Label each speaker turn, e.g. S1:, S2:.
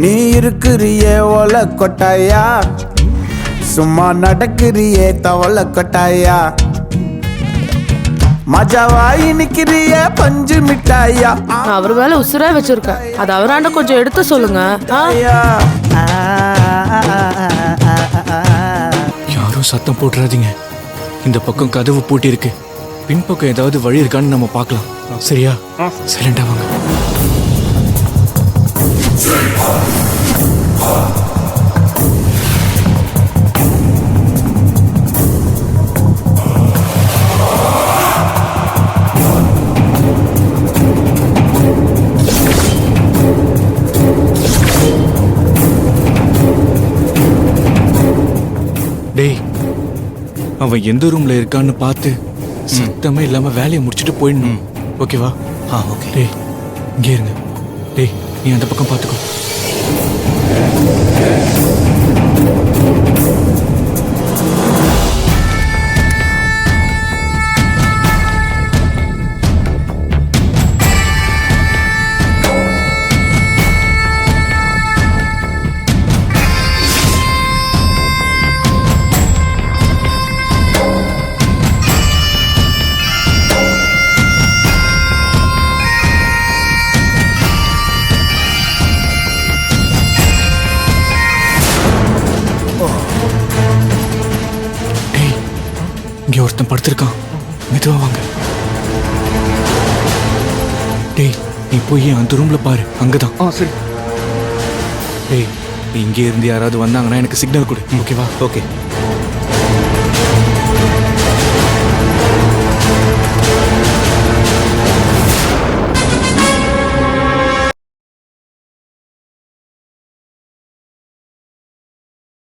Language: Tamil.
S1: நீ இருக்கிறியே ஓல கொட்டாயா, சும்மா நடக்கிறியே தவள கொட்டாயா, மஜாவாயி நிக்கிறிய பஞ்சு மிட்டாயா.
S2: நான் அவர் வேலை உசுரா வச்சிருக்கேன். அது அவராண்ட கொஞ்சம் எடுத்து சொல்லுங்க.
S3: யாரும் சத்தம் போட்டுறாதீங்க. இந்த பக்கம் கதவு பூட்டி இருக்கு. பின்பக்கம் ஏதாவது வழி இருக்கான்னு நம்ம பார்க்கலாம். சரியா? சைலண்டா வாங்க. டேய், அவன் எந்த ரூம்ல இருக்கான்னு பார்த்து சத்தமே இல்லாம வேலையை முடிச்சுட்டு போயிடணும். ஓகேவா?
S4: ஓகே.
S3: டேய், இங்கே இருங்க. டேய், நீ அந்த பக்கம் பார்த்துக்கோ. இங்கே ஒருத்தன் படுத்திருக்கான். மெதுவா வாங்க. டேய், நீ போய் அந்த ரூம்ல பாரு. அங்கதான்.
S4: சரி.
S3: டேய், நீ இங்கே இருந்து யாராவது வந்தாங்கன்னா எனக்கு சிக்னல் கொடு. ஓகேவா?
S4: ஓகே.